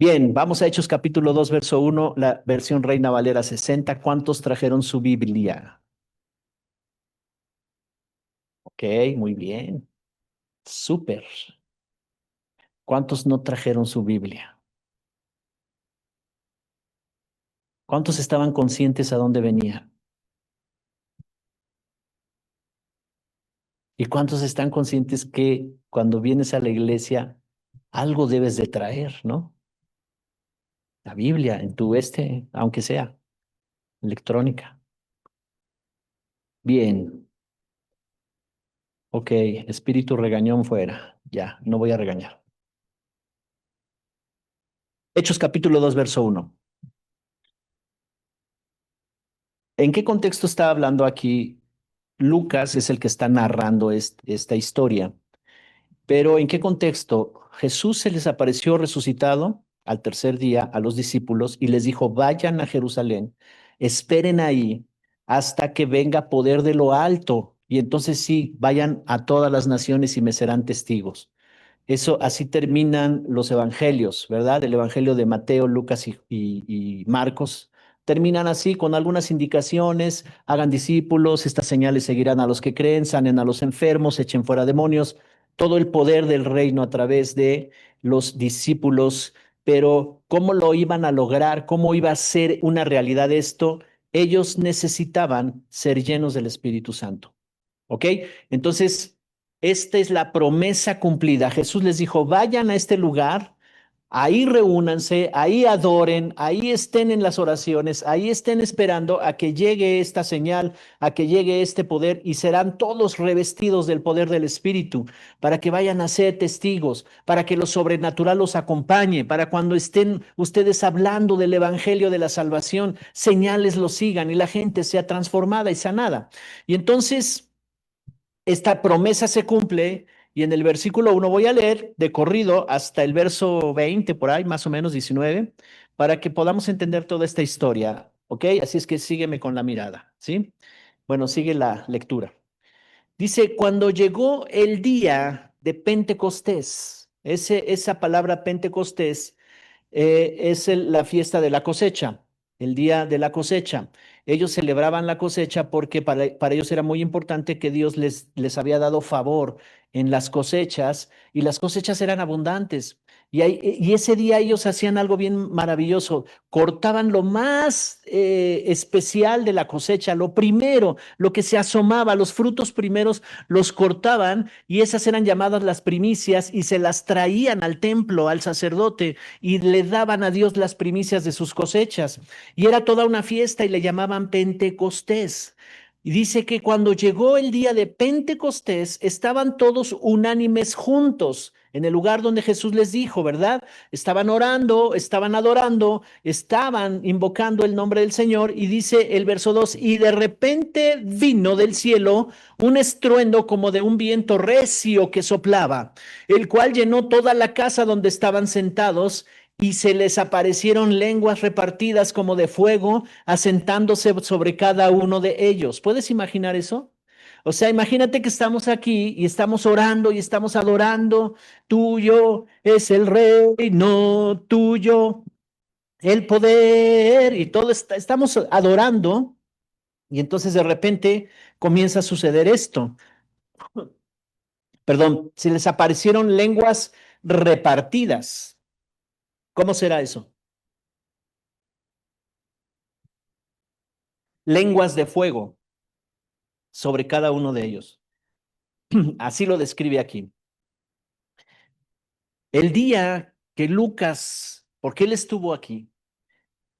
Bien, vamos a Hechos capítulo 2, verso 1, la versión Reina Valera 60. ¿Cuántos trajeron su Biblia? Ok, muy bien. Súper. ¿Cuántos no trajeron su Biblia? ¿Cuántos estaban conscientes a dónde venía? ¿Y cuántos están conscientes que cuando vienes a la iglesia algo debes de traer, ¿no? La Biblia en tu aunque sea electrónica. Bien, ok, espíritu regañón fuera. Ya, no voy a regañar. Hechos capítulo 2, verso 1. ¿En qué contexto está hablando aquí? Lucas es el que está narrando esta historia, pero ¿en qué contexto? Jesús se les apareció resucitado al tercer día a los discípulos y les dijo, vayan a Jerusalén, esperen ahí hasta que venga poder de lo alto y entonces sí, vayan a todas las naciones y me serán testigos. Eso, así terminan los evangelios, ¿verdad? El evangelio de Mateo, Lucas y Marcos. Terminan así con algunas indicaciones, hagan discípulos, estas señales seguirán a los que creen, sanen a los enfermos, echen fuera demonios, todo el poder del reino a través de los discípulos. Pero ¿cómo lo iban a lograr? ¿Cómo iba a ser una realidad esto? Ellos necesitaban ser llenos del Espíritu Santo. ¿Ok? Entonces, esta es la promesa cumplida. Jesús les dijo, vayan a este lugar, ahí reúnanse, ahí adoren, ahí estén en las oraciones, ahí estén esperando a que llegue esta señal, a que llegue este poder y serán todos revestidos del poder del Espíritu, para que vayan a ser testigos, para que lo sobrenatural los acompañe, para cuando estén ustedes hablando del Evangelio de la salvación, señales los sigan y la gente sea transformada y sanada. Y entonces esta promesa se cumple y en el versículo 1 voy a leer de corrido hasta el verso 20, por ahí, más o menos 19, para que podamos entender toda esta historia, ¿ok? Así es que sígueme con la mirada, ¿sí? Bueno, sigue la lectura. Dice, cuando llegó el día de Pentecostés, esa palabra Pentecostés es la fiesta de la cosecha, el día de la cosecha. Ellos celebraban la cosecha porque para ellos era muy importante que Dios les había dado favor en las cosechas y las cosechas eran abundantes. Y ese día ellos hacían algo bien maravilloso, cortaban lo más especial de la cosecha, lo primero, lo que se asomaba, los frutos primeros los cortaban y esas eran llamadas las primicias y se las traían al templo, al sacerdote y le daban a Dios las primicias de sus cosechas. Y era toda una fiesta y le llamaban Pentecostés. Y dice que cuando llegó el día de Pentecostés, estaban todos unánimes juntos en el lugar donde Jesús les dijo, ¿verdad? Estaban orando, estaban adorando, estaban invocando el nombre del Señor y dice el verso 2, y de repente vino del cielo un estruendo como de un viento recio que soplaba, el cual llenó toda la casa donde estaban sentados y se les aparecieron lenguas repartidas como de fuego, asentándose sobre cada uno de ellos. ¿Puedes imaginar eso? O sea, imagínate que estamos aquí y estamos orando y estamos adorando. Tuyo es el reino, tuyo el poder y todo estamos adorando y entonces de repente comienza a suceder esto. Perdón, se les aparecieron lenguas repartidas. ¿Cómo será eso? Lenguas de fuego sobre cada uno de ellos. Así lo describe aquí. El día que Lucas, porque él estuvo aquí,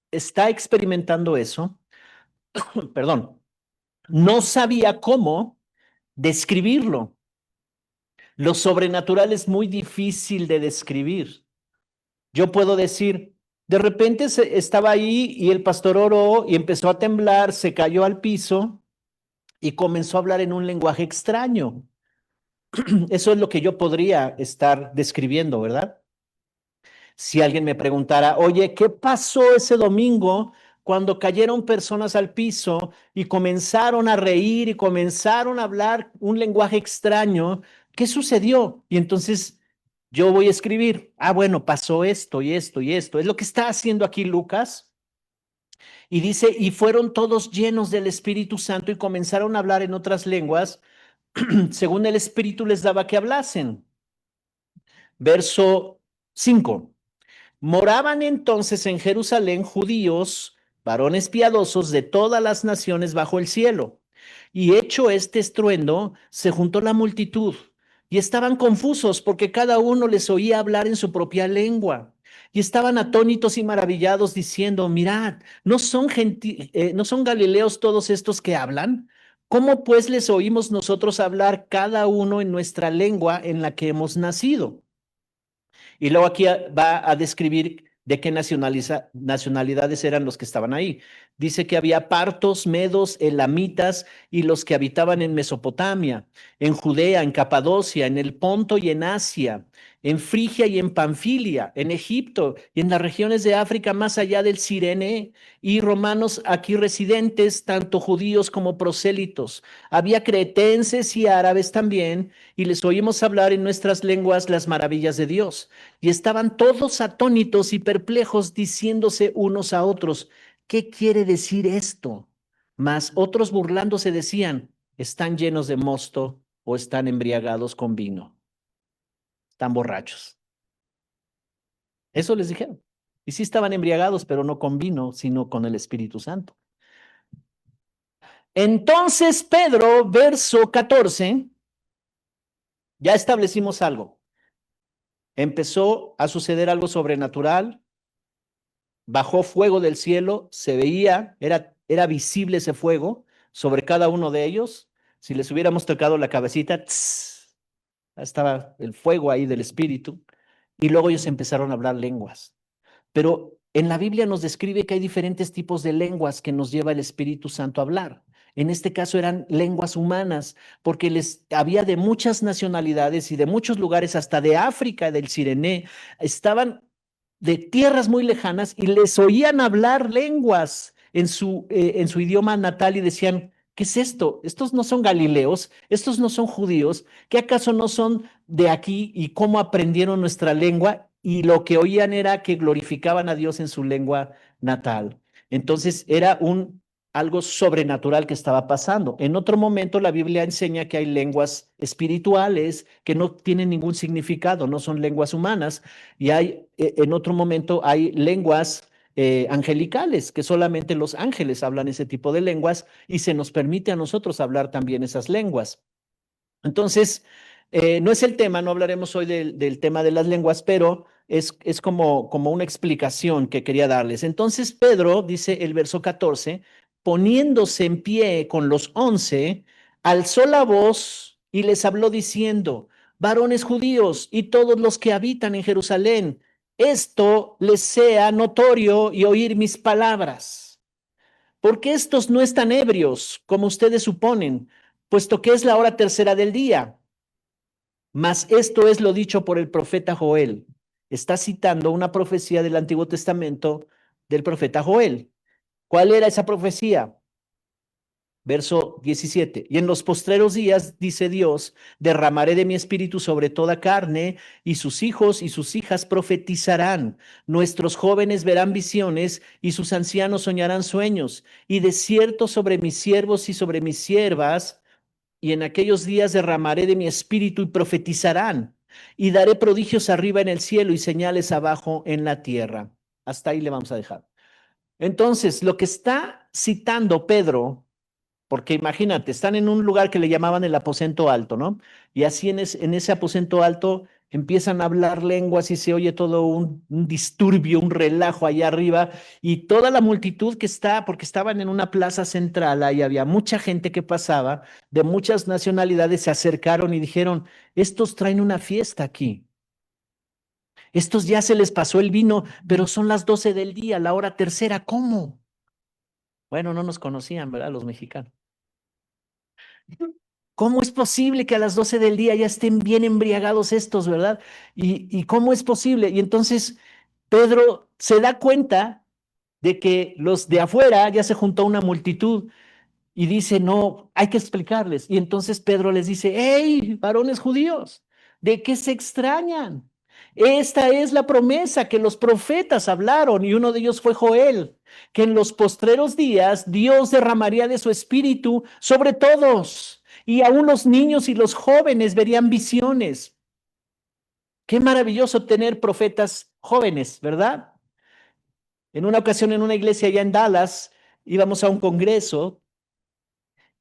está experimentando eso, perdón, no sabía cómo describirlo. Lo sobrenatural es muy difícil de describir. Yo puedo decir, de repente estaba ahí y el pastor oró y empezó a temblar, se cayó al piso y comenzó a hablar en un lenguaje extraño. Eso es lo que yo podría estar describiendo, ¿verdad? Si alguien me preguntara, oye, ¿qué pasó ese domingo cuando cayeron personas al piso y comenzaron a reír y comenzaron a hablar un lenguaje extraño? ¿Qué sucedió? Y entonces yo voy a escribir. Ah, bueno, pasó esto y esto y esto. Es lo que está haciendo aquí Lucas. Y dice, y fueron todos llenos del Espíritu Santo y comenzaron a hablar en otras lenguas, según el Espíritu les daba que hablasen. Verso 5. Moraban entonces en Jerusalén judíos, varones piadosos de todas las naciones bajo el cielo. Y hecho este estruendo, se juntó la multitud y estaban confusos porque cada uno les oía hablar en su propia lengua. Y estaban atónitos y maravillados diciendo, mirad, ¿no son galileos todos estos que hablan? ¿Cómo pues les oímos nosotros hablar cada uno en nuestra lengua en la que hemos nacido? Y luego aquí va a describir de qué nacionalidades eran los que estaban ahí. Dice que había partos, medos, elamitas y los que habitaban en Mesopotamia, en Judea, en Capadocia, en el Ponto y en Asia, en Frigia y en Panfilia, en Egipto y en las regiones de África más allá del Cirene, y romanos aquí residentes, tanto judíos como prosélitos. Había cretenses y árabes también, y les oímos hablar en nuestras lenguas las maravillas de Dios. Y estaban todos atónitos y perplejos, diciéndose unos a otros, ¿qué quiere decir esto? Mas otros burlándose decían, están llenos de mosto o están embriagados con vino, están borrachos. Eso les dijeron. Y sí estaban embriagados, pero no con vino, sino con el Espíritu Santo. Entonces Pedro, verso 14, ya establecimos algo. Empezó a suceder algo sobrenatural, bajó fuego del cielo, se veía, era visible ese fuego sobre cada uno de ellos. Si les hubiéramos tocado la cabecita, tss, estaba el fuego ahí del Espíritu. Y luego ellos empezaron a hablar lenguas. Pero en la Biblia nos describe que hay diferentes tipos de lenguas que nos lleva el Espíritu Santo a hablar. En este caso eran lenguas humanas, porque les había de muchas nacionalidades y de muchos lugares, hasta de África, del Cirené, estaban de tierras muy lejanas y les oían hablar lenguas en su idioma natal y decían, ¿qué es esto? Estos no son galileos, estos no son judíos, ¿qué acaso no son de aquí y cómo aprendieron nuestra lengua? Y lo que oían era que glorificaban a Dios en su lengua natal. Entonces era algo sobrenatural que estaba pasando. En otro momento la Biblia enseña que hay lenguas espirituales que no tienen ningún significado, no son lenguas humanas, y hay en otro momento hay lenguas angelicales, que solamente los ángeles hablan ese tipo de lenguas y se nos permite a nosotros hablar también esas lenguas. Entonces, no es el tema, no hablaremos hoy del tema de las lenguas, pero es como una explicación que quería darles. Entonces, Pedro, dice el verso 14, poniéndose en pie con los 11, alzó la voz y les habló diciendo, varones judíos y todos los que habitan en Jerusalén, esto les sea notorio y oír mis palabras. Porque estos no están ebrios, como ustedes suponen, puesto que es la hora tercera del día. Mas esto es lo dicho por el profeta Joel. Está citando una profecía del Antiguo Testamento del profeta Joel. ¿Cuál era esa profecía? Verso 17. Y en los postreros días, dice Dios, derramaré de mi espíritu sobre toda carne, y sus hijos y sus hijas profetizarán. Nuestros jóvenes verán visiones, y sus ancianos soñarán sueños. Y de cierto sobre mis siervos y sobre mis siervas, y en aquellos días derramaré de mi espíritu y profetizarán. Y daré prodigios arriba en el cielo y señales abajo en la tierra. Hasta ahí le vamos a dejar. Entonces, lo que está citando Pedro, porque imagínate, están en un lugar que le llamaban el aposento alto, ¿no? Y así en ese aposento alto empiezan a hablar lenguas y se oye todo un disturbio, un relajo allá arriba, y toda la multitud que está, porque estaban en una plaza central, ahí había mucha gente que pasaba, de muchas nacionalidades, se acercaron y dijeron, estos traen una fiesta aquí. Estos ya se les pasó el vino, pero son las 12 del día, la hora tercera, ¿cómo? Bueno, no nos conocían, ¿verdad? Los mexicanos. ¿Cómo es posible que a las 12 del día ya estén bien embriagados estos, verdad? ¿Y cómo es posible? Y entonces Pedro se da cuenta de que los de afuera ya se juntó una multitud y dice, no, hay que explicarles. Y entonces Pedro les dice, hey, varones judíos, ¿de qué se extrañan? Esta es la promesa que los profetas hablaron y uno de ellos fue Joel, que en los postreros días Dios derramaría de su espíritu sobre todos y aún los niños y los jóvenes verían visiones. Qué maravilloso tener profetas jóvenes, ¿verdad? En una ocasión en una iglesia allá en Dallas íbamos a un congreso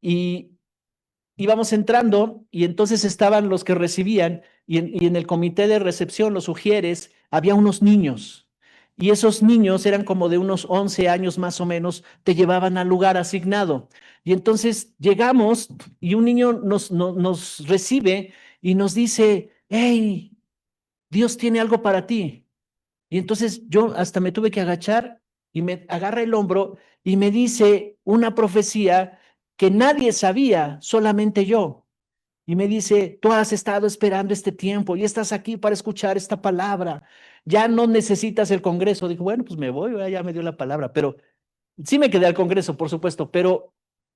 y íbamos entrando y entonces estaban los que recibían y en el comité de recepción, los ujieres, había unos niños. Y esos niños eran como de unos 11 años más o menos, te llevaban al lugar asignado. Y entonces llegamos y un niño nos recibe y nos dice, hey, Dios tiene algo para ti. Y entonces yo hasta me tuve que agachar y me agarra el hombro y me dice una profecía que nadie sabía, solamente yo. Y me dice, tú has estado esperando este tiempo y estás aquí para escuchar esta palabra. Ya no necesitas el Congreso. Dijo, bueno, pues me voy, ya me dio la palabra. Pero sí me quedé al Congreso, por supuesto, pero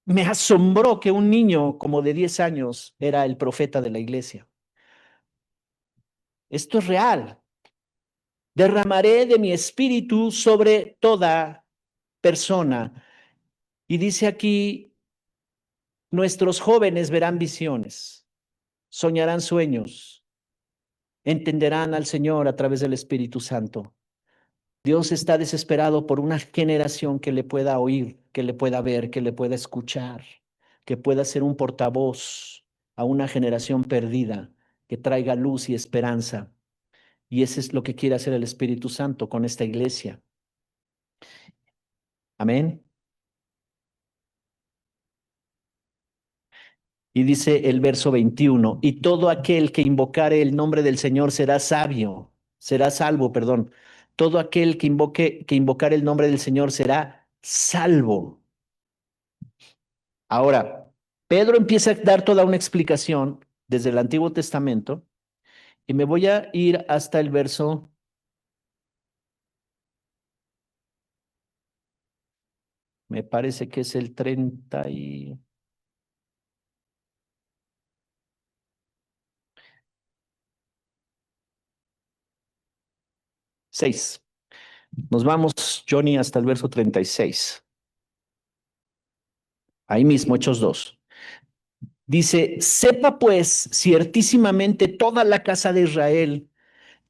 me asombró que un niño como de 10 años era el profeta de la iglesia. Esto es real. Derramaré de mi espíritu sobre toda persona. Y dice aquí, nuestros jóvenes verán visiones, soñarán sueños, entenderán al Señor a través del Espíritu Santo. Dios está desesperado por una generación que le pueda oír, que le pueda ver, que le pueda escuchar, que pueda ser un portavoz a una generación perdida, que traiga luz y esperanza. Y eso es lo que quiere hacer el Espíritu Santo con esta iglesia. Amén. Y dice el verso 21, y todo aquel que invocare el nombre del Señor será sabio, será salvo, perdón. Todo aquel que invocare el nombre del Señor será salvo. Ahora, Pedro empieza a dar toda una explicación desde el Antiguo Testamento y me voy a ir hasta el verso, me parece que es el 36. Nos vamos, Johnny, hasta el verso 36. Ahí mismo, Hechos 2. Dice, sepa pues ciertísimamente toda la casa de Israel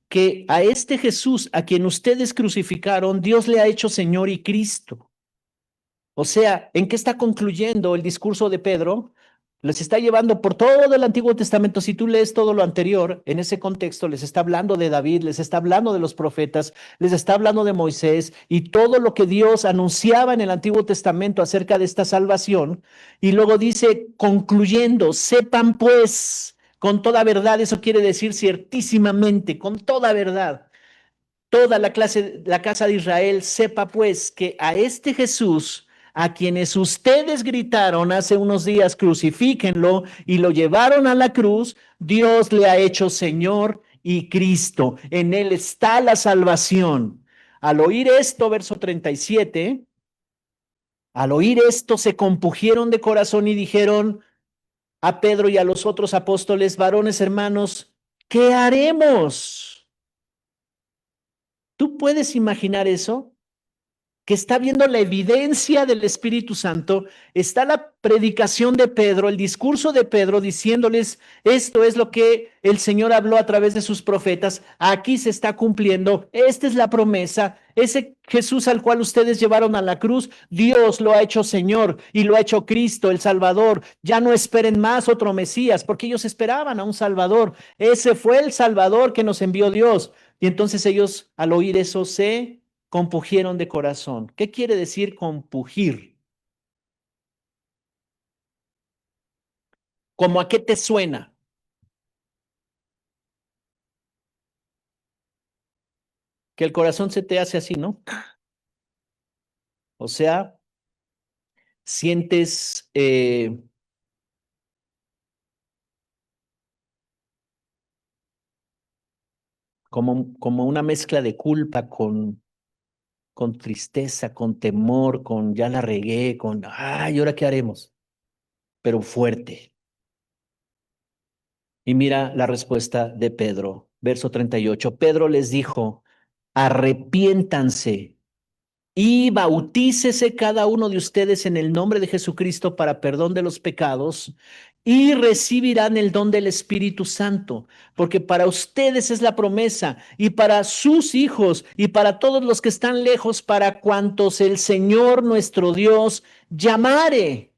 que a este Jesús, a quien ustedes crucificaron, Dios le ha hecho Señor y Cristo. O sea, ¿en qué está concluyendo el discurso de Pedro? Les está llevando por todo el Antiguo Testamento. Si tú lees todo lo anterior, en ese contexto les está hablando de David, les está hablando de los profetas, les está hablando de Moisés y todo lo que Dios anunciaba en el Antiguo Testamento acerca de esta salvación. Y luego dice, concluyendo, sepan pues con toda verdad, eso quiere decir ciertísimamente, con toda verdad toda la casa de Israel sepa pues que a este Jesús, a quienes ustedes gritaron hace unos días, crucifíquenlo y lo llevaron a la cruz, Dios le ha hecho Señor y Cristo. En él está la salvación. Al oír esto, verso 37, al oír esto se compugieron de corazón y dijeron a Pedro y a los otros apóstoles, varones hermanos, ¿qué haremos? ¿Tú puedes imaginar eso? Que está viendo la evidencia del Espíritu Santo, está la predicación de Pedro, el discurso de Pedro diciéndoles, esto es lo que el Señor habló a través de sus profetas, aquí se está cumpliendo, esta es la promesa, ese Jesús al cual ustedes llevaron a la cruz, Dios lo ha hecho Señor y lo ha hecho Cristo, el Salvador, ya no esperen más otro Mesías, porque ellos esperaban a un Salvador, ese fue el Salvador que nos envió Dios. Y entonces ellos al oír eso se compugieron de corazón. ¿Qué quiere decir compugir? ¿Cómo a qué te suena? Que el corazón se te hace así, ¿no? O sea, sientes como una mezcla de culpa con tristeza, con temor, con ya la regué, con, ay, ¿ahora qué haremos? Pero fuerte. Y mira la respuesta de Pedro. verso 38. Pedro les dijo, arrepiéntanse y bautícese cada uno de ustedes en el nombre de Jesucristo para perdón de los pecados y recibirán el don del Espíritu Santo, porque para ustedes es la promesa y para sus hijos y para todos los que están lejos, para cuantos el Señor nuestro Dios llamare.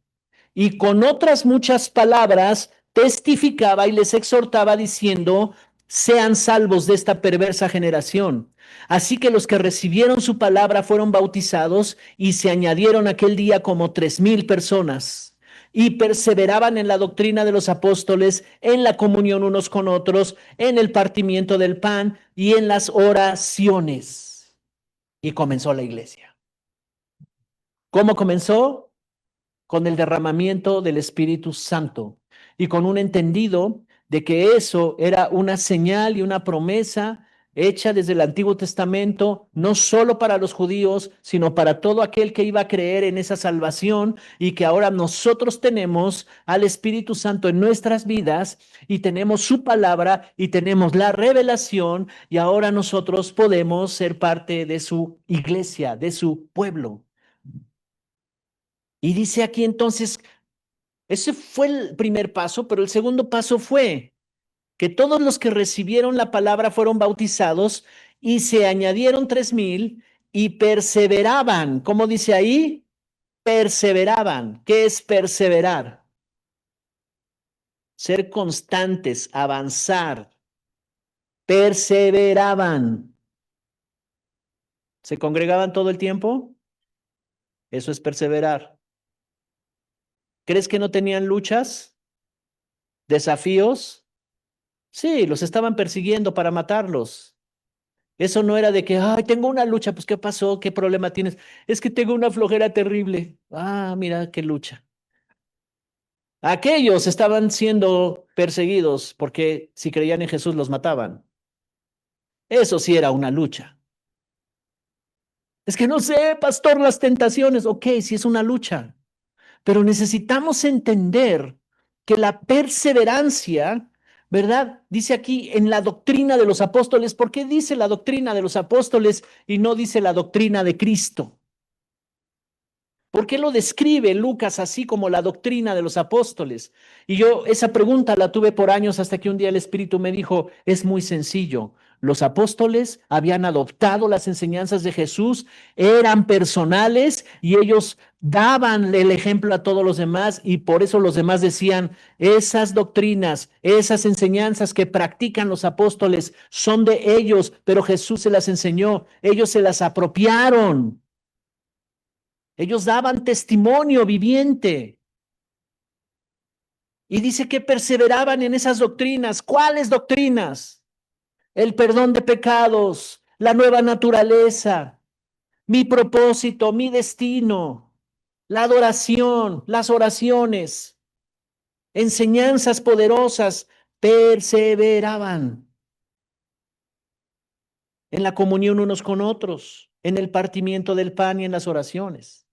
Y con otras muchas palabras testificaba y les exhortaba diciendo, sean salvos de esta perversa generación. Así que los que recibieron su palabra fueron bautizados y se añadieron aquel día como 3,000 personas y perseveraban en la doctrina de los apóstoles, en la comunión unos con otros, en el partimiento del pan y en las oraciones. Y comenzó la iglesia. ¿Cómo comenzó? Con el derramamiento del Espíritu Santo y con un entendido de que eso era una señal y una promesa hecha desde el Antiguo Testamento, no solo para los judíos, sino para todo aquel que iba a creer en esa salvación y que ahora nosotros tenemos al Espíritu Santo en nuestras vidas y tenemos su palabra y tenemos la revelación y ahora nosotros podemos ser parte de su iglesia, de su pueblo. Y dice aquí entonces, ese fue el primer paso, pero el segundo paso fue que todos los que recibieron la palabra fueron bautizados y se añadieron 3,000 y perseveraban. ¿Cómo dice ahí? Perseveraban. ¿Qué es perseverar? Ser constantes, avanzar. Perseveraban. ¿Se congregaban todo el tiempo? Eso es perseverar. ¿Crees que no tenían luchas? ¿Desafíos? Sí, los estaban persiguiendo para matarlos. Eso no era de que, ay, tengo una lucha, pues ¿qué pasó? ¿Qué problema tienes? Es que tengo una flojera terrible. Ah, mira qué lucha. Aquellos estaban siendo perseguidos porque si creían en Jesús los mataban. Eso sí era una lucha. Es que no sé, pastor, las tentaciones. Ok, sí es una lucha, pero necesitamos entender que la perseverancia, ¿verdad? Dice aquí en la doctrina de los apóstoles. ¿Por qué dice la doctrina de los apóstoles y no dice la doctrina de Cristo? ¿Por qué lo describe Lucas así como la doctrina de los apóstoles? Y yo esa pregunta la tuve por años hasta que un día el Espíritu me dijo, es muy sencillo. Los apóstoles habían adoptado las enseñanzas de Jesús, eran personales y ellos daban el ejemplo a todos los demás y por eso los demás decían, esas doctrinas, esas enseñanzas que practican los apóstoles son de ellos, pero Jesús se las enseñó, ellos se las apropiaron. Ellos daban testimonio viviente. Y dice que perseveraban en esas doctrinas. ¿Cuáles doctrinas? El perdón de pecados, la nueva naturaleza, mi propósito, mi destino, la adoración, las oraciones, enseñanzas poderosas. Perseveraban en la comunión unos con otros, en el partimiento del pan y en las oraciones.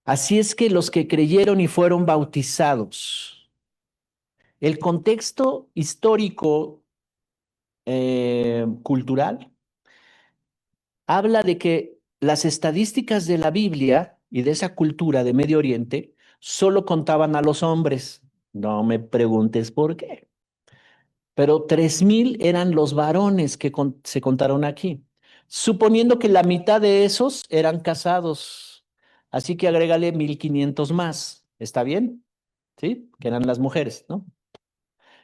Así es que los que creyeron y fueron bautizados, el contexto histórico cultural habla de que las estadísticas de la Biblia y de esa cultura de Medio Oriente solo contaban a los hombres. No me preguntes por qué, pero 3,000 eran los varones que se contaron aquí, suponiendo que la mitad de esos eran casados. Así que agrégale 1,500 más. ¿Está bien? ¿Sí? Que eran las mujeres, ¿no?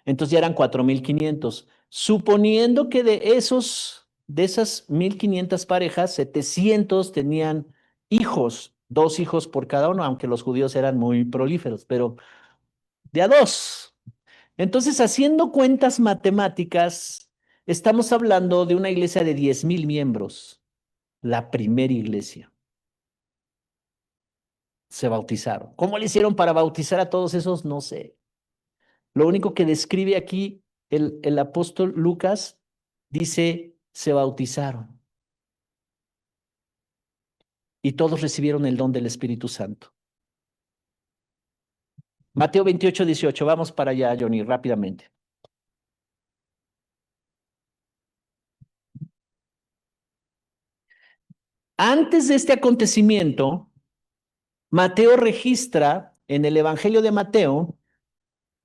Entonces ya eran 4,500. Suponiendo que de esas 1,500 parejas, 700 tenían hijos, 2 hijos por cada uno, aunque los judíos eran muy prolíferos, pero de a dos. Entonces, haciendo cuentas matemáticas, estamos hablando de una iglesia de 10,000 miembros, la primera iglesia. Se bautizaron. ¿Cómo le hicieron para bautizar a todos esos? No sé. Lo único que describe aquí el apóstol Lucas dice, se bautizaron y todos recibieron el don del Espíritu Santo. Mateo 28, 18, vamos para allá, Johnny, rápidamente. Antes de este acontecimiento, Mateo registra en el Evangelio de Mateo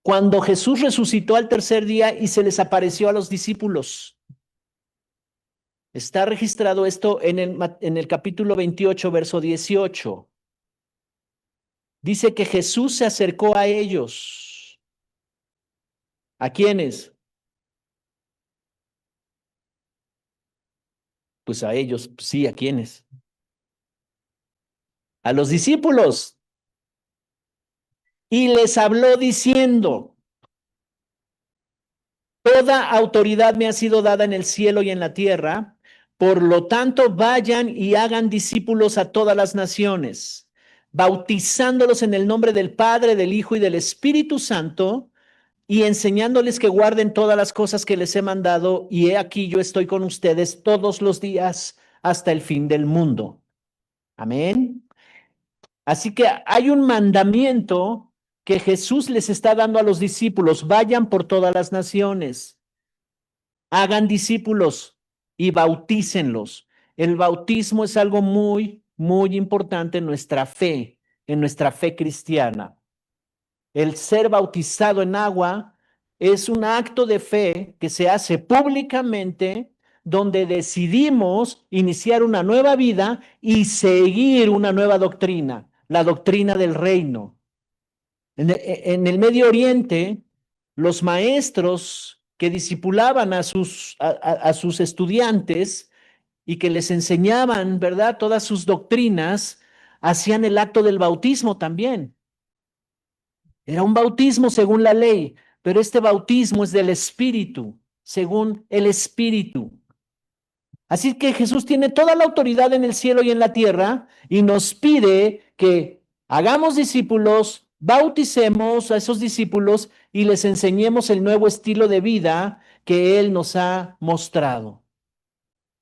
cuando Jesús resucitó al tercer día y se les apareció a los discípulos. Está registrado esto en el capítulo 28, verso 18. Dice que Jesús se acercó a ellos. ¿A quiénes? Pues a ellos, sí, ¿a quiénes? A los discípulos. Y les habló diciendo: Toda autoridad me ha sido dada en el cielo y en la tierra. Por lo tanto, vayan y hagan discípulos a todas las naciones, bautizándolos en el nombre del Padre, del Hijo y del Espíritu Santo, y enseñándoles que guarden todas las cosas que les he mandado. Y he aquí, yo estoy con ustedes todos los días hasta el fin del mundo. Amén. Así que hay un mandamiento que Jesús les está dando a los discípulos: vayan por todas las naciones, hagan discípulos y bautícenlos. El bautismo es algo muy, muy importante en nuestra fe cristiana. El ser bautizado en agua es un acto de fe que se hace públicamente, donde decidimos iniciar una nueva vida y seguir una nueva doctrina, la doctrina del reino. En el Medio Oriente, los maestros que discipulaban a sus estudiantes y que les enseñaban, ¿verdad?, todas sus doctrinas, hacían el acto del bautismo también. Era un bautismo según la ley, pero este bautismo es del Espíritu, según el Espíritu. Así que Jesús tiene toda la autoridad en el cielo y en la tierra y nos pide que hagamos discípulos, bauticemos a esos discípulos y les enseñemos el nuevo estilo de vida que Él nos ha mostrado.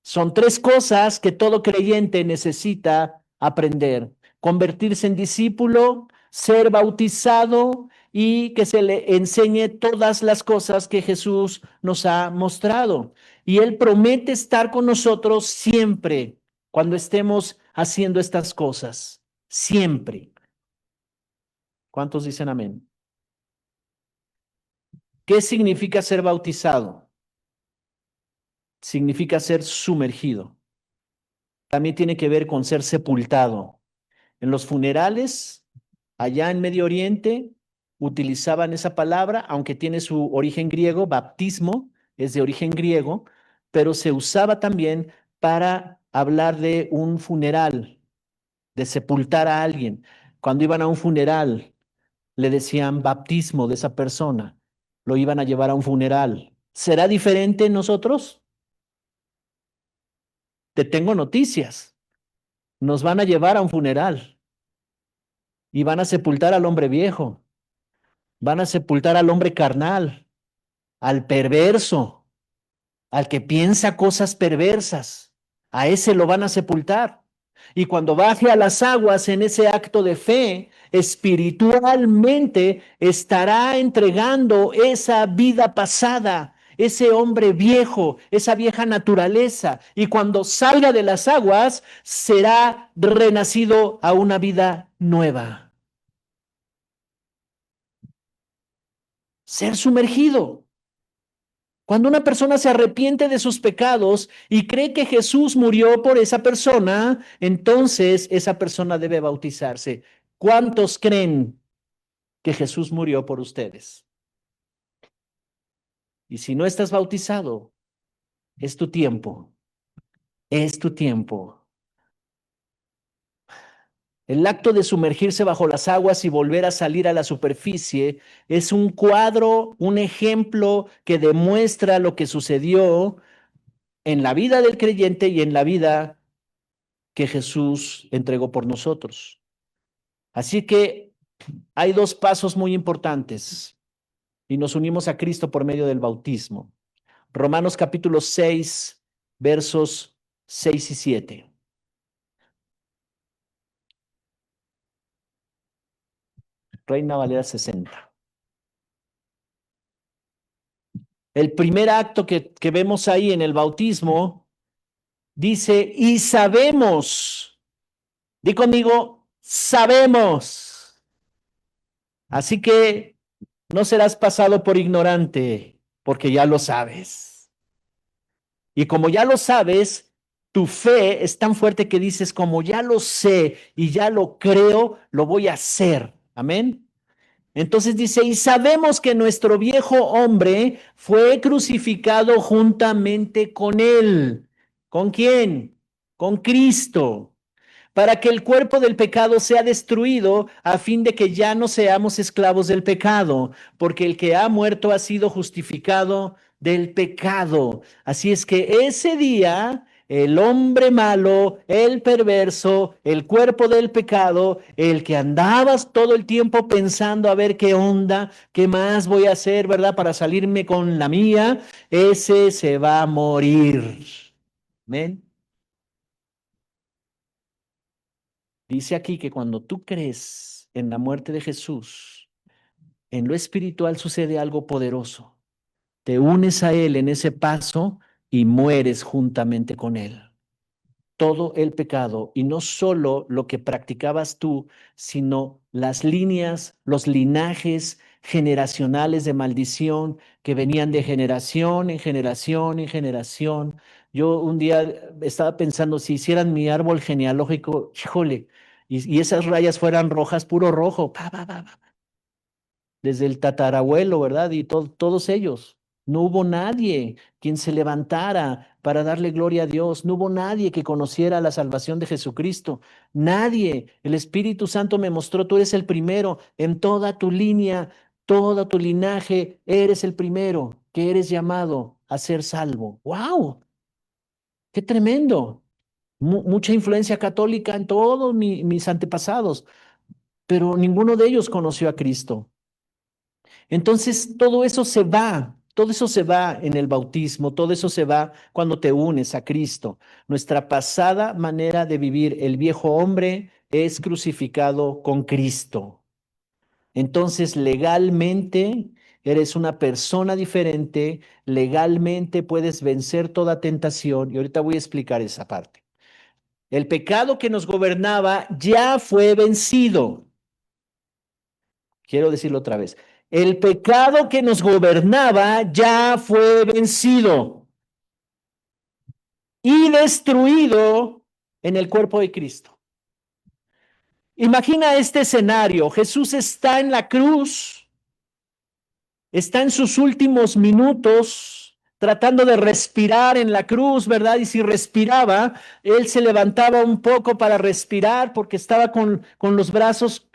Son tres cosas que todo creyente necesita aprender: convertirse en discípulo, ser bautizado y que se le enseñe todas las cosas que Jesús nos ha mostrado. Y Él promete estar con nosotros siempre cuando estemos haciendo estas cosas. Siempre. ¿Cuántos dicen amén? ¿Qué significa ser bautizado? Significa ser sumergido. También tiene que ver con ser sepultado. En los funerales, allá en Medio Oriente, utilizaban esa palabra, aunque tiene su origen griego. Baptismo es de origen griego, pero se usaba también para hablar de un funeral, de sepultar a alguien. Cuando iban a un funeral, le decían baptismo de esa persona, lo iban a llevar a un funeral. ¿Será diferente en nosotros? Te tengo noticias. Nos van a llevar a un funeral y van a sepultar al hombre viejo, van a sepultar al hombre carnal, al perverso, al que piensa cosas perversas. A ese lo van a sepultar. Y cuando baje a las aguas en ese acto de fe, espiritualmente estará entregando esa vida pasada, ese hombre viejo, esa vieja naturaleza. Y cuando salga de las aguas, será renacido a una vida nueva. Ser sumergido. Cuando una persona se arrepiente de sus pecados y cree que Jesús murió por esa persona, entonces esa persona debe bautizarse. ¿Cuántos creen que Jesús murió por ustedes? Y si no estás bautizado, es tu tiempo. Es tu tiempo. El acto de sumergirse bajo las aguas y volver a salir a la superficie es un cuadro, un ejemplo que demuestra lo que sucedió en la vida del creyente y en la vida que Jesús entregó por nosotros. Así que hay dos pasos muy importantes y nos unimos a Cristo por medio del bautismo. Romanos capítulo 6, versos 6 y 7. Reina Valera 60. El primer acto que vemos ahí en el bautismo Dice, y sabemos, di conmigo, sabemos. Así que no serás pasado por ignorante, porque ya lo sabes. Y como ya lo sabes, tu fe es tan fuerte que dices, como ya lo sé y ya lo creo, lo voy a hacer. Amén. Entonces dice, y sabemos que nuestro viejo hombre fue crucificado juntamente con él. ¿Con quién? Con Cristo, para que el cuerpo del pecado sea destruido, a fin de que ya no seamos esclavos del pecado, porque el que ha muerto ha sido justificado del pecado. Así es que ese día el hombre malo, el perverso, el cuerpo del pecado, el que andabas todo el tiempo pensando a ver qué onda, qué más voy a hacer, ¿verdad? Para salirme con la mía, ese se va a morir. Amén. Dice aquí que cuando tú crees en la muerte de Jesús, en lo espiritual sucede algo poderoso. Te unes a Él en ese paso y mueres juntamente con Él. Todo el pecado y no solo lo que practicabas tú, sino las líneas, los linajes generacionales de maldición que venían de generación en generación en generación. Yo un día estaba pensando, si hicieran mi árbol genealógico, híjole, y esas rayas fueran rojas, puro rojo, pa, pa, pa, pa, desde el tatarabuelo, ¿verdad? Y todos ellos. No hubo nadie quien se levantara para darle gloria a Dios. No hubo nadie que conociera la salvación de Jesucristo. Nadie. El Espíritu Santo me mostró, tú eres el primero en toda tu línea, todo tu linaje, eres el primero que eres llamado a ser salvo. ¡Wow! ¡Qué tremendo! Mucha influencia católica en todos mis antepasados, pero ninguno de ellos conoció a Cristo. Entonces, todo eso se va en el bautismo, todo eso se va cuando te unes a Cristo. Nuestra pasada manera de vivir, el viejo hombre, es crucificado con Cristo. Entonces, legalmente eres una persona diferente, legalmente puedes vencer toda tentación, y ahorita voy a explicar esa parte. El pecado que nos gobernaba ya fue vencido. Quiero decirlo otra vez. El pecado que nos gobernaba ya fue vencido y destruido en el cuerpo de Cristo. Imagina este escenario. Jesús está en la cruz, está en sus últimos minutos tratando de respirar en la cruz, ¿verdad? Y si respiraba, él se levantaba un poco para respirar porque estaba con los brazos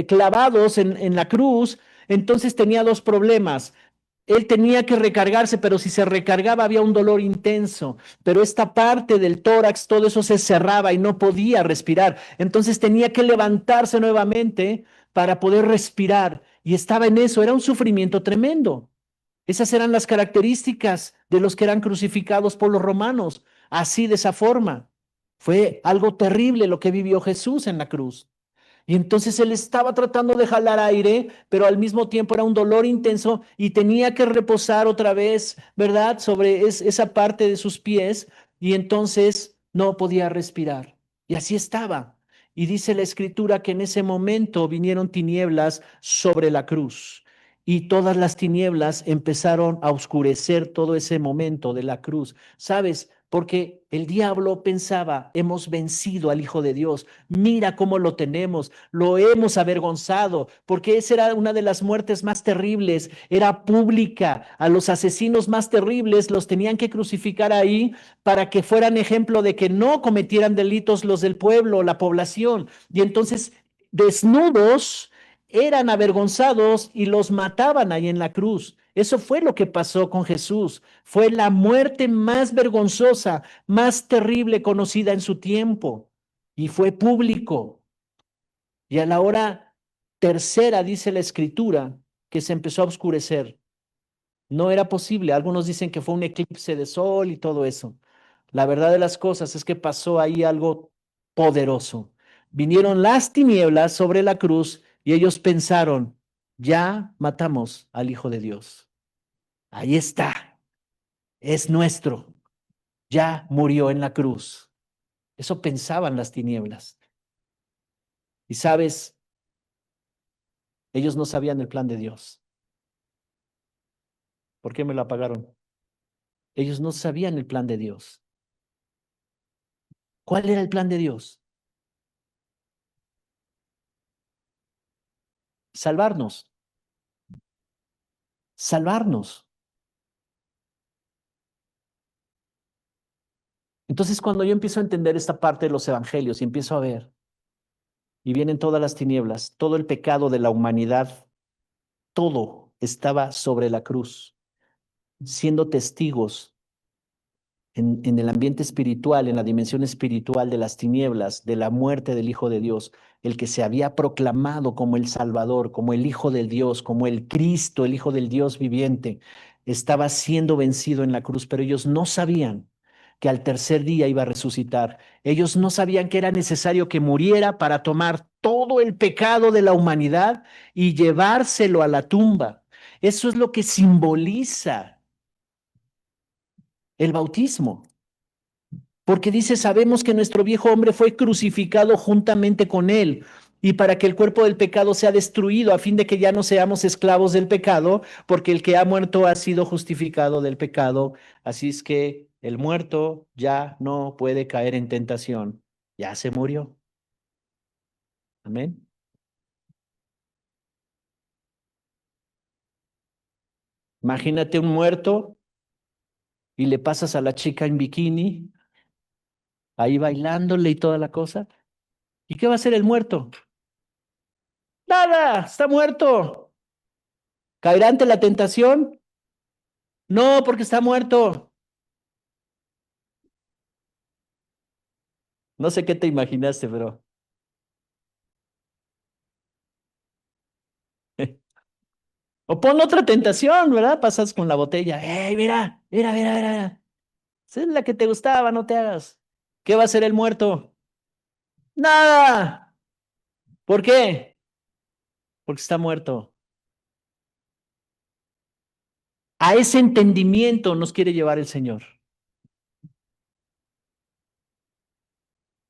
clavados en la cruz. Entonces tenía dos problemas. Él tenía que recargarse, pero si se recargaba había un dolor intenso, pero esta parte del tórax, todo eso se cerraba y no podía respirar. Entonces tenía que levantarse nuevamente para poder respirar y estaba en eso, era un sufrimiento tremendo. Esas eran las características de los que eran crucificados por los romanos, así de esa forma. Fue algo terrible lo que vivió Jesús en la cruz. Y entonces él estaba tratando de jalar aire, pero al mismo tiempo era un dolor intenso y tenía que reposar otra vez, ¿verdad? Sobre esa parte de sus pies y entonces no podía respirar. Y así estaba. Y dice la escritura que en ese momento vinieron tinieblas sobre la cruz y todas las tinieblas empezaron a oscurecer todo ese momento de la cruz. ¿Sabes? Porque el diablo pensaba, hemos vencido al Hijo de Dios, mira cómo lo tenemos, lo hemos avergonzado, porque esa era una de las muertes más terribles, era pública, a los asesinos más terribles los tenían que crucificar ahí para que fueran ejemplo de que no cometieran delitos los del pueblo, la población, y entonces desnudos eran avergonzados y los mataban ahí en la cruz. Eso fue lo que pasó con Jesús. Fue la muerte más vergonzosa, más terrible conocida en su tiempo. Y fue público. Y a la hora tercera dice la escritura que se empezó a oscurecer. No era posible. Algunos dicen que fue un eclipse de sol y todo eso. La verdad de las cosas es que pasó ahí algo poderoso. Vinieron las tinieblas sobre la cruz y ellos pensaron, ya matamos al Hijo de Dios. Ahí está, es nuestro. ya murió en la cruz. Eso pensaban las tinieblas. Y sabes, ellos no sabían el plan de Dios. ¿Por qué me lo apagaron? Ellos no sabían el plan de Dios. ¿Cuál era el plan de Dios? Salvarnos, salvarnos. Entonces, cuando yo empiezo a entender esta parte de los evangelios y empiezo a ver, y vienen todas las tinieblas, todo el pecado de la humanidad, todo estaba sobre la cruz, siendo testigos en el ambiente espiritual, en la dimensión espiritual de las tinieblas, de la muerte del Hijo de Dios, el que se había proclamado como el Salvador, como el Hijo de Dios, como el Cristo, el Hijo del Dios viviente, estaba siendo vencido en la cruz, pero ellos no sabían que al tercer día iba a resucitar. Ellos no sabían que era necesario que muriera para tomar todo el pecado de la humanidad y llevárselo a la tumba. Eso es lo que simboliza el bautismo. Porque dice, sabemos que nuestro viejo hombre fue crucificado juntamente con él, y para que el cuerpo del pecado sea destruido, a fin de que ya no seamos esclavos del pecado, porque el que ha muerto ha sido justificado del pecado. Así es que el muerto ya no puede caer en tentación, ya se murió. Amén. Imagínate un muerto y le pasas a la chica en bikini, ahí bailándole y toda la cosa. ¿Y qué va a hacer el muerto? Nada, está muerto. ¿Caerá ante la tentación? No, porque está muerto. No sé qué te imaginaste, pero... O pon otra tentación, ¿verdad? Pasas con la botella. ¡Ey, mira! Mira, mira, mira, mira! Esa es la que te gustaba, no te hagas. ¿Qué va a hacer el muerto? ¡Nada! ¿Por qué? Porque está muerto. A ese entendimiento nos quiere llevar el Señor.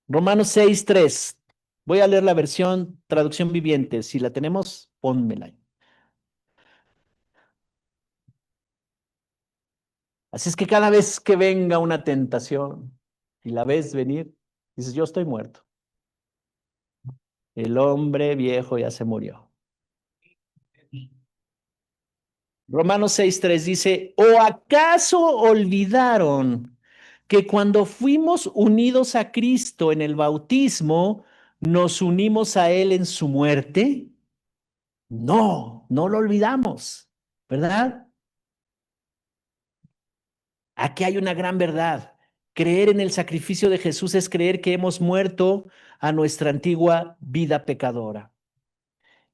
Romanos 6:3. Voy a leer la versión traducción viviente. Si la tenemos, pónmela. Así es que cada vez que venga una tentación y la ves venir, dices, yo estoy muerto. El hombre viejo ya se murió. Romanos 6:3 dice, ¿o acaso olvidaron que cuando fuimos unidos a Cristo en el bautismo, nos unimos a Él en su muerte? No, no lo olvidamos, ¿verdad? Aquí hay una gran verdad. Creer en el sacrificio de Jesús es creer que hemos muerto a nuestra antigua vida pecadora.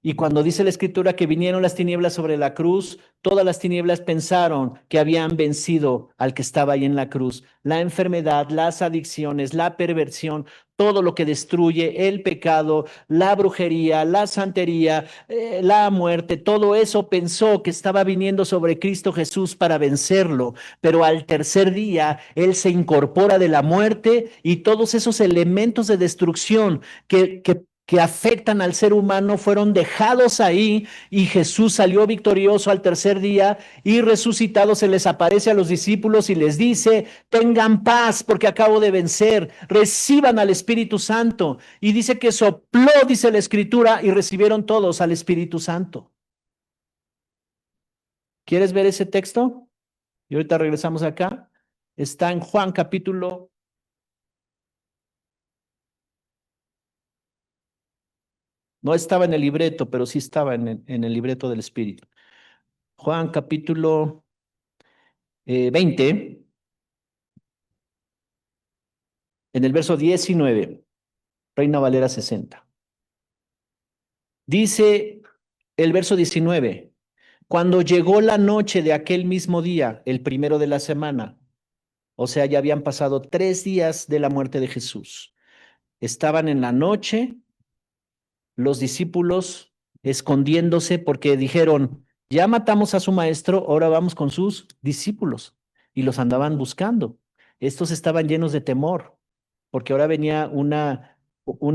Y cuando dice la escritura que vinieron las tinieblas sobre la cruz, todas las tinieblas pensaron que habían vencido al que estaba ahí en la cruz. La enfermedad, las adicciones, la perversión, todo lo que destruye el pecado, la brujería, la santería, la muerte, todo eso pensó que estaba viniendo sobre Cristo Jesús para vencerlo. Pero al tercer día, Él se incorpora de la muerte y todos esos elementos de destrucción que afectan al ser humano fueron dejados ahí y Jesús salió victorioso al tercer día y resucitado se les aparece a los discípulos y les dice, tengan paz porque acabo de vencer, reciban al Espíritu Santo. Y dice que sopló, dice la Escritura, y recibieron todos al Espíritu Santo. ¿Quieres ver ese texto? Y ahorita regresamos acá. Está en Juan capítulo. No estaba en el libreto, pero sí estaba en el libreto del Espíritu. Juan capítulo 20, en el verso 19, Reina Valera 60. Dice el verso 19, cuando llegó la noche de aquel mismo día, el primero de la semana, o sea, ya habían pasado 3 días de la muerte de Jesús. Estaban en la noche los discípulos escondiéndose porque dijeron, ya matamos a su maestro, ahora vamos con sus discípulos. Y los andaban buscando. Estos estaban llenos de temor, porque ahora venía una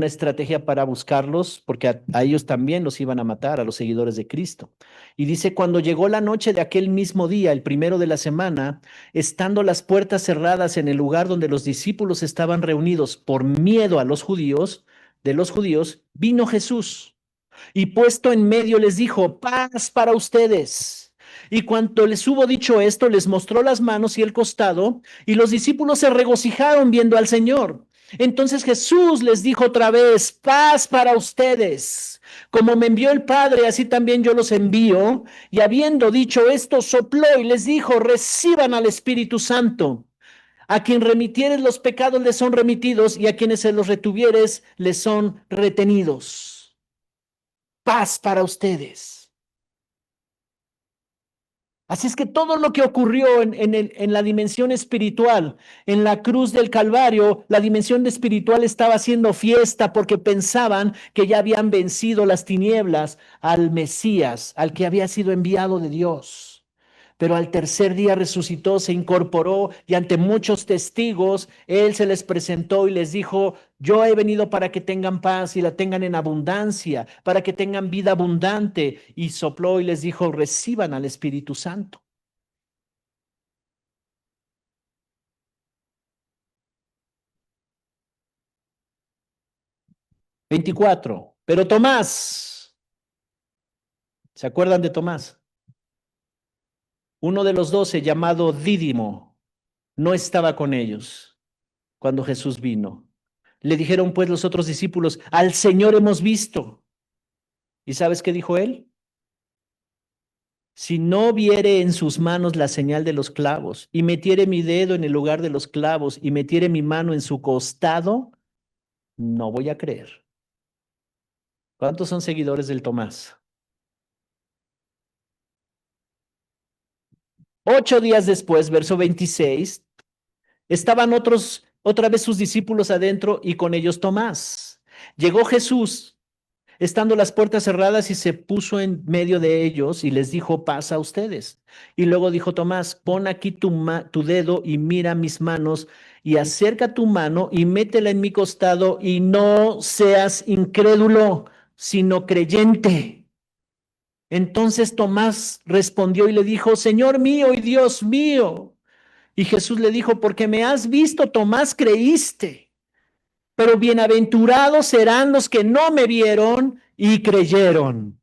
estrategia para buscarlos, porque a ellos también los iban a matar, a los seguidores de Cristo. Y dice, cuando llegó la noche de aquel mismo día, el primero de la semana, estando las puertas cerradas en el lugar donde los discípulos estaban reunidos por miedo a los judíos, de los judíos, vino Jesús y puesto en medio les dijo, paz para ustedes. Y cuando les hubo dicho esto, les mostró las manos y el costado, y los discípulos se regocijaron viendo al Señor. Entonces Jesús les dijo otra vez, paz para ustedes. Como me envió el Padre, así también yo los envío. Y habiendo dicho esto, sopló y les dijo, reciban al Espíritu Santo. A quien remitieres los pecados les son remitidos, y a quienes se los retuvieres les son retenidos. Paz para ustedes. Así es que todo lo que ocurrió en la dimensión espiritual, en la cruz del Calvario, la dimensión espiritual estaba haciendo fiesta porque pensaban que ya habían vencido las tinieblas al Mesías, al que había sido enviado de Dios. Pero al tercer día resucitó, se incorporó y ante muchos testigos, él se les presentó y les dijo, yo he venido para que tengan paz y la tengan en abundancia, para que tengan vida abundante. Y sopló y les dijo, reciban al Espíritu Santo. 24. Pero Tomás, ¿se acuerdan de Tomás? Uno de los 12, llamado Dídimo, no estaba con ellos cuando Jesús vino. Le dijeron pues los otros discípulos, al Señor hemos visto. ¿Y sabes qué dijo él? Si no viere en sus manos la señal de los clavos, y metiere mi dedo en el lugar de los clavos, y metiere mi mano en su costado, no voy a creer. ¿Cuántos son seguidores del Tomás? 8 días después, verso 26, estaban otra vez sus discípulos adentro y con ellos Tomás. Llegó Jesús estando las puertas cerradas y se puso en medio de ellos y les dijo, paz a ustedes. Y luego dijo Tomás, pon aquí tu dedo y mira mis manos y acerca tu mano y métela en mi costado y no seas incrédulo, sino creyente. Entonces Tomás respondió y le dijo, Señor mío y Dios mío. Y Jesús le dijo, porque me has visto, Tomás, creíste. Pero bienaventurados serán los que no me vieron y creyeron.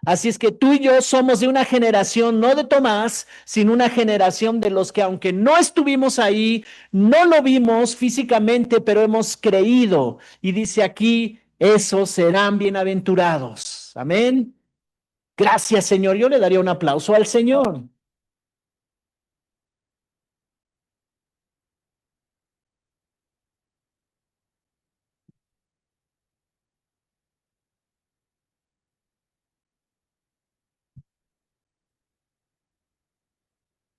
Así es que tú y yo somos de una generación, no de Tomás, sino una generación de los que aunque no estuvimos ahí, no lo vimos físicamente, pero hemos creído. Y dice aquí, esos serán bienaventurados. Amén. Gracias, Señor. Yo le daría un aplauso al Señor.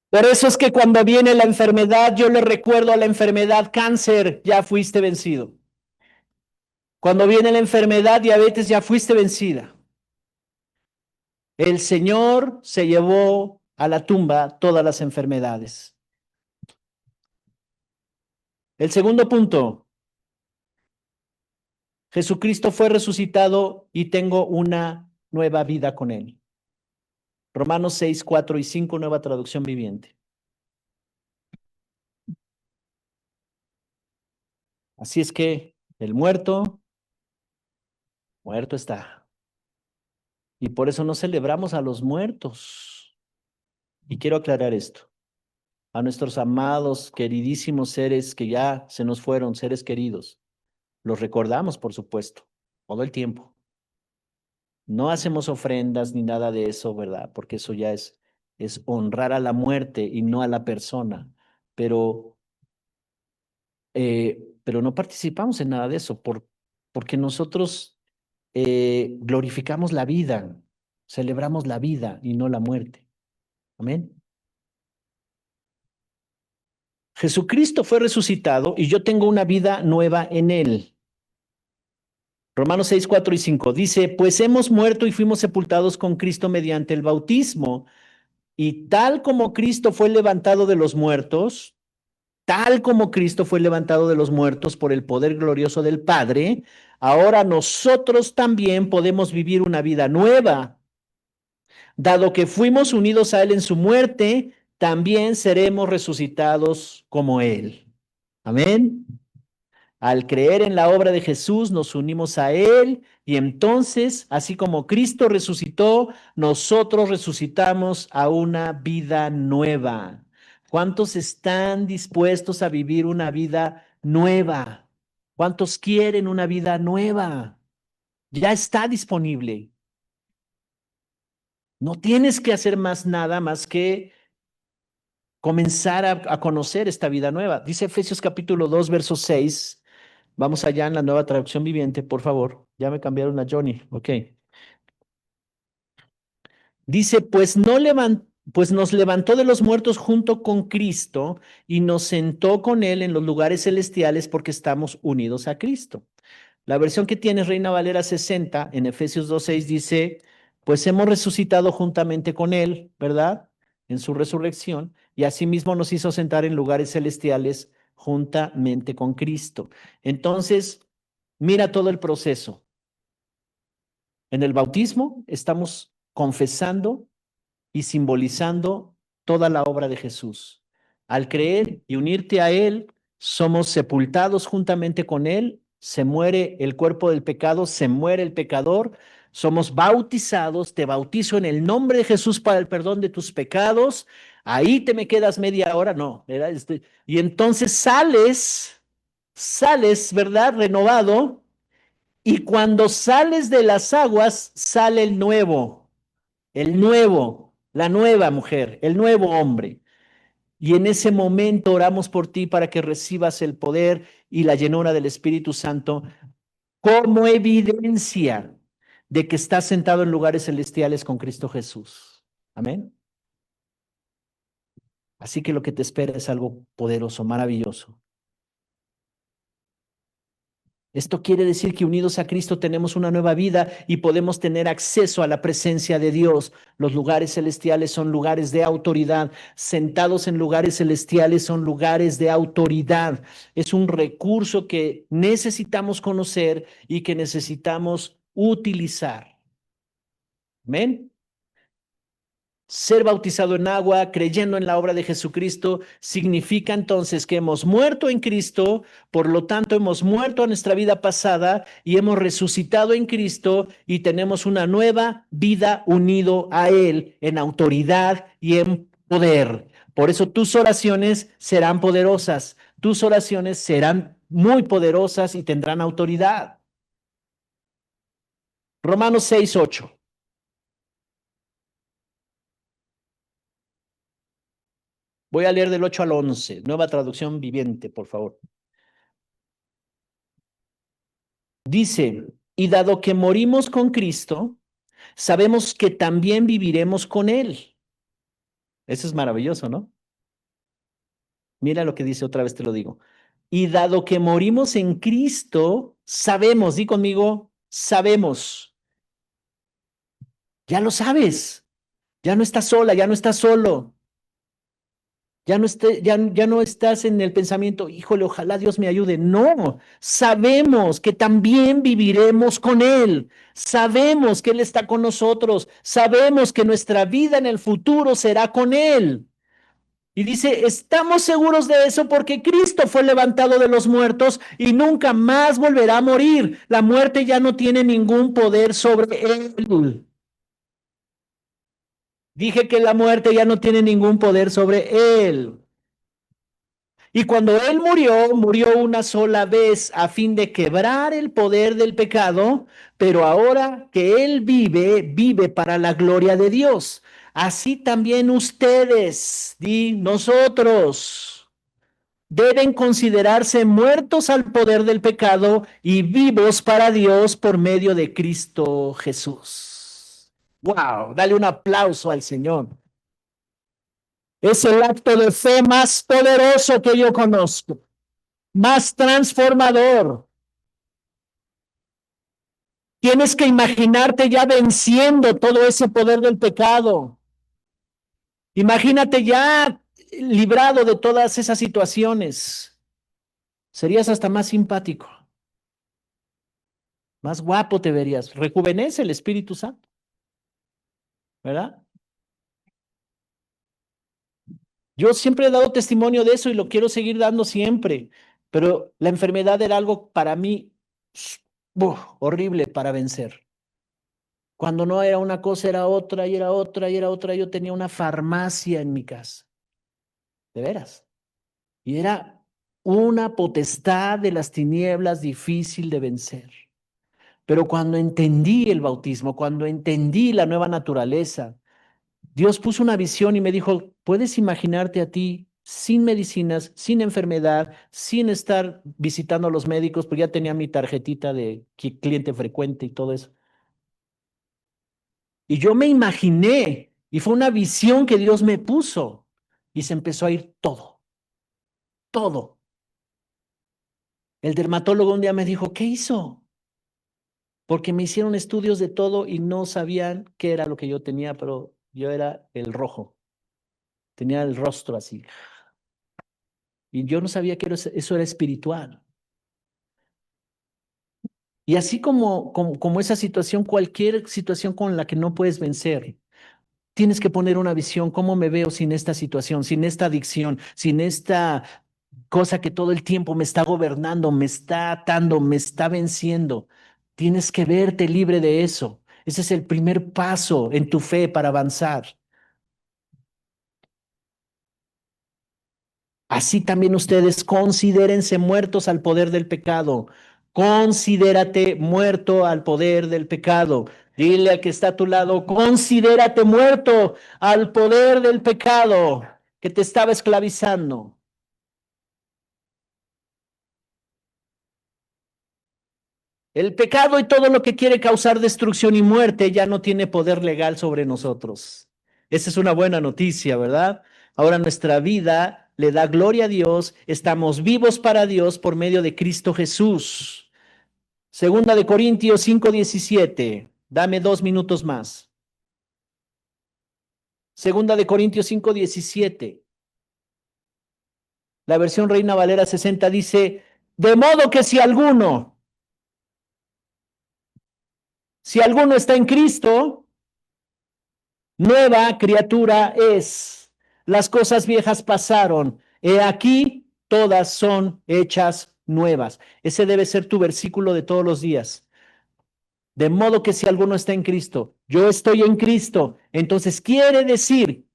Por eso es que cuando viene la enfermedad, yo le recuerdo a la enfermedad cáncer, ya fuiste vencido. Cuando viene la enfermedad diabetes, ya fuiste vencida. El Señor se llevó a la tumba todas las enfermedades. El segundo punto, Jesucristo fue resucitado y tengo una nueva vida con él. Romanos 6, 4 y 5, nueva traducción viviente. Así es que el muerto, muerto está. Y por eso no celebramos a los muertos. Y quiero aclarar esto. A nuestros amados, queridísimos seres que ya se nos fueron, seres queridos, los recordamos, por supuesto, todo el tiempo. No hacemos ofrendas ni nada de eso, ¿verdad? Porque eso ya es honrar a la muerte y no a la persona. Pero, pero no participamos en nada de eso porque nosotros glorificamos la vida, celebramos la vida y no la muerte. Amén. Jesucristo fue resucitado y yo tengo una vida nueva en él. Romanos 6, 4 y 5 dice, pues hemos muerto y fuimos sepultados con Cristo mediante el bautismo, y tal como Cristo fue levantado de los muertos tal como Cristo fue levantado de los muertos por el poder glorioso del Padre, ahora nosotros también podemos vivir una vida nueva. Dado que fuimos unidos a Él en su muerte, también seremos resucitados como Él. Amén. Al creer en la obra de Jesús, nos unimos a Él y entonces, así como Cristo resucitó, nosotros resucitamos a una vida nueva. ¿Cuántos están dispuestos a vivir una vida nueva? ¿Cuántos quieren una vida nueva? Ya está disponible. No tienes que hacer más nada más que comenzar a conocer esta vida nueva. Dice Efesios capítulo 2, verso 6. Vamos allá en la nueva traducción viviente, por favor. Ya me cambiaron a Johnny. Ok. Dice, pues nos levantó de los muertos junto con Cristo y nos sentó con Él en los lugares celestiales porque estamos unidos a Cristo. La versión que tiene Reina Valera 60 en Efesios 2:6 dice, pues hemos resucitado juntamente con Él, ¿verdad? En su resurrección, y asimismo nos hizo sentar en lugares celestiales juntamente con Cristo. Entonces, mira todo el proceso. En el bautismo estamos confesando y simbolizando toda la obra de Jesús. Al creer y unirte a Él, somos sepultados juntamente con Él, se muere el cuerpo del pecado, se muere el pecador, somos bautizados, te bautizo en el nombre de Jesús para el perdón de tus pecados, ahí te me quedas media hora, no, ¿verdad? Y entonces sales, ¿verdad? Renovado, y cuando sales de las aguas, sale el nuevo, la nueva mujer, el nuevo hombre. Y en ese momento oramos por ti para que recibas el poder y la llenura del Espíritu Santo como evidencia de que estás sentado en lugares celestiales con Cristo Jesús. Amén. Así que lo que te espera es algo poderoso, maravilloso. Esto quiere decir que unidos a Cristo tenemos una nueva vida y podemos tener acceso a la presencia de Dios. Los lugares celestiales son lugares de autoridad. Sentados en lugares celestiales son lugares de autoridad. Es un recurso que necesitamos conocer y que necesitamos utilizar. Amén. Ser bautizado en agua, creyendo en la obra de Jesucristo, significa entonces que hemos muerto en Cristo, por lo tanto hemos muerto a nuestra vida pasada y hemos resucitado en Cristo y tenemos una nueva vida unido a Él en autoridad y en poder. Por eso tus oraciones serán poderosas, tus oraciones serán muy poderosas y tendrán autoridad. Romanos 6:8. Voy a leer del 8 al 11, nueva traducción viviente, por favor. Dice, y dado que morimos con Cristo, sabemos que también viviremos con Él. Eso es maravilloso, ¿no? Mira lo que dice, otra vez te lo digo. Y dado que morimos en Cristo, sabemos, di conmigo, sabemos. Ya lo sabes. Ya no estás sola, ya no estás solo. Ya no estás en el pensamiento, híjole, ojalá Dios me ayude. No, sabemos que también viviremos con Él. Sabemos que Él está con nosotros. Sabemos que nuestra vida en el futuro será con Él. Y dice, estamos seguros de eso porque Cristo fue levantado de los muertos y nunca más volverá a morir. La muerte ya no tiene ningún poder sobre Él. Dije que la muerte ya no tiene ningún poder sobre Él. Y cuando Él murió, murió una sola vez a fin de quebrar el poder del pecado, pero ahora que Él vive, vive para la gloria de Dios. Así también ustedes, nosotros, deben considerarse muertos al poder del pecado y vivos para Dios por medio de Cristo Jesús. Wow, dale un aplauso al Señor. Es el acto de fe más poderoso que yo conozco, más transformador. Tienes que imaginarte ya venciendo todo ese poder del pecado. Imagínate ya librado de todas esas situaciones, serías hasta más simpático, más guapo te verías. Rejuvenece el Espíritu Santo, ¿verdad? Yo siempre he dado testimonio de eso y lo quiero seguir dando siempre, pero la enfermedad era algo para mí horrible para vencer. Cuando no era una cosa, era otra y era otra y era otra. Yo tenía una farmacia en mi casa, de veras. Y era una potestad de las tinieblas difícil de vencer. Pero cuando entendí el bautismo, cuando entendí la nueva naturaleza, Dios puso una visión y me dijo, ¿puedes imaginarte a ti sin medicinas, sin enfermedad, sin estar visitando a los médicos? Porque ya tenía mi tarjetita de cliente frecuente y todo eso. Y yo me imaginé, y fue una visión que Dios me puso, y se empezó a ir todo, todo. El dermatólogo un día me dijo, ¿qué hizo? Porque me hicieron estudios de todo y no sabían qué era lo que yo tenía, pero yo era el rojo. Tenía el rostro así. Y yo no sabía que eso era espiritual. Y así como esa situación, cualquier situación con la que no puedes vencer, tienes que poner una visión, ¿cómo me veo sin esta situación, sin esta adicción, sin esta cosa que todo el tiempo me está gobernando, me está atando, me está venciendo? Tienes que verte libre de eso. Ese es el primer paso en tu fe para avanzar. Así también ustedes considérense muertos al poder del pecado. Considérate muerto al poder del pecado. Dile al que está a tu lado, considérate muerto al poder del pecado que te estaba esclavizando. El pecado y todo lo que quiere causar destrucción y muerte ya no tiene poder legal sobre nosotros. Esa es una buena noticia, ¿verdad? Ahora nuestra vida le da gloria a Dios, estamos vivos para Dios por medio de Cristo Jesús. Segunda de Corintios 5:17. Dame 2 minutos más. Segunda de Corintios 5:17. La versión Reina Valera 60 dice, de modo que si alguno está en Cristo, nueva criatura es. Las cosas viejas pasaron. He aquí, todas son hechas nuevas. Ese debe ser tu versículo de todos los días. De modo que si alguno está en Cristo, yo estoy en Cristo, entonces quiere decir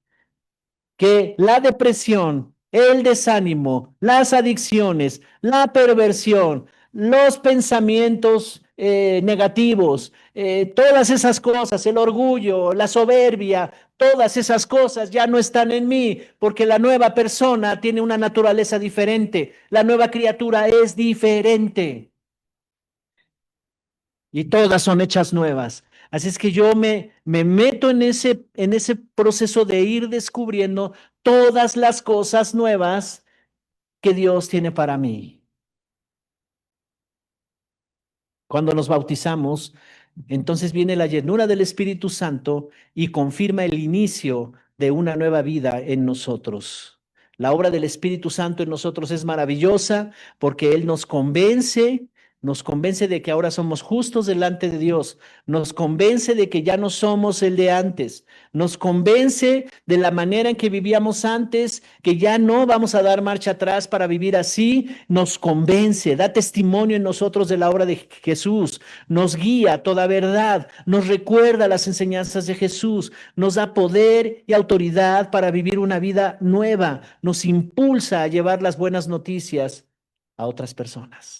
que la depresión, el desánimo, las adicciones, la perversión, los pensamientos negativos, todas esas cosas, el orgullo, la soberbia, todas esas cosas ya no están en mí, porque la nueva persona tiene una naturaleza diferente, la nueva criatura es diferente y todas son hechas nuevas. Así es que yo me meto en ese proceso de ir descubriendo todas las cosas nuevas que Dios tiene para mí. Cuando nos bautizamos, entonces viene la llenura del Espíritu Santo y confirma el inicio de una nueva vida en nosotros. La obra del Espíritu Santo en nosotros es maravillosa porque Él nos convence de que ahora somos justos delante de Dios, nos convence de que ya no somos el de antes, nos convence de la manera en que vivíamos antes, que ya no vamos a dar marcha atrás para vivir así, nos convence, da testimonio en nosotros de la obra de Jesús, nos guía a toda verdad, nos recuerda las enseñanzas de Jesús, nos da poder y autoridad para vivir una vida nueva, nos impulsa a llevar las buenas noticias a otras personas.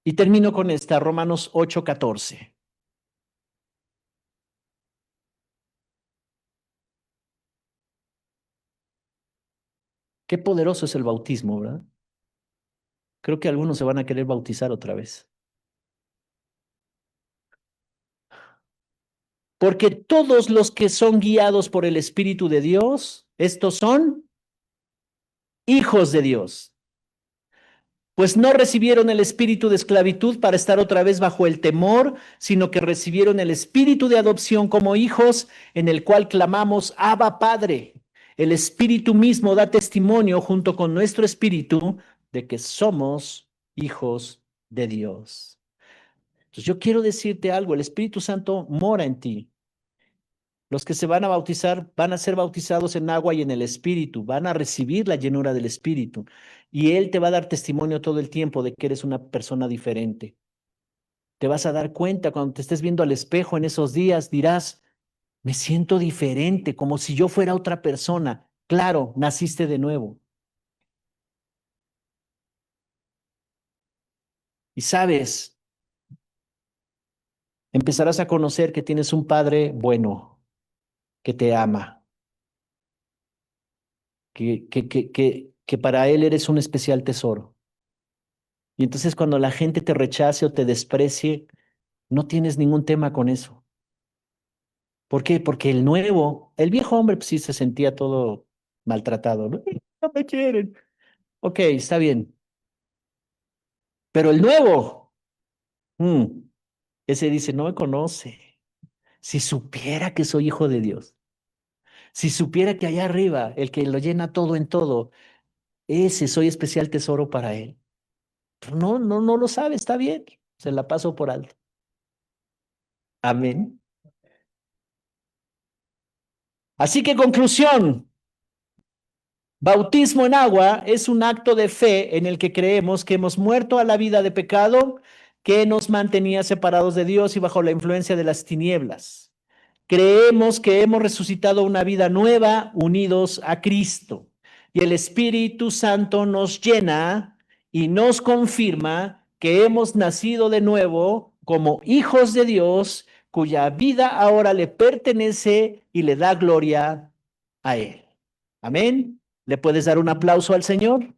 Y termino con esta, Romanos 8:14. Qué poderoso es el bautismo, ¿verdad? Creo que algunos se van a querer bautizar otra vez. Porque todos los que son guiados por el Espíritu de Dios, estos son hijos de Dios. Pues no recibieron el espíritu de esclavitud para estar otra vez bajo el temor, sino que recibieron el espíritu de adopción como hijos, en el cual clamamos, Abba, Padre. El Espíritu mismo da testimonio junto con nuestro espíritu de que somos hijos de Dios. Entonces yo quiero decirte algo, el Espíritu Santo mora en ti. Los que se van a bautizar van a ser bautizados en agua y en el Espíritu, van a recibir la llenura del Espíritu. Y Él te va a dar testimonio todo el tiempo de que eres una persona diferente. Te vas a dar cuenta cuando te estés viendo al espejo en esos días, dirás, me siento diferente, como si yo fuera otra persona. Claro, naciste de nuevo. Y sabes, empezarás a conocer que tienes un Padre bueno, que te ama, que para Él eres un especial tesoro. Y entonces cuando la gente te rechace o te desprecie, no tienes ningún tema con eso. ¿Por qué? Porque el nuevo, el viejo hombre pues sí se sentía todo maltratado, ¿no? No me quieren. Ok, está bien. Pero el nuevo, mm, ese dice, no me conoce. Si supiera que soy hijo de Dios, si supiera que allá arriba, el que lo llena todo en todo, ese soy especial tesoro para él. Pero no lo sabe, está bien. Se la paso por alto. Amén. Así que conclusión, bautismo en agua es un acto de fe en el que creemos que hemos muerto a la vida de pecado que nos mantenía separados de Dios y bajo la influencia de las tinieblas. Creemos que hemos resucitado una vida nueva unidos a Cristo y el Espíritu Santo nos llena y nos confirma que hemos nacido de nuevo como hijos de Dios cuya vida ahora le pertenece y le da gloria a Él. Amén. ¿Le puedes dar un aplauso al Señor?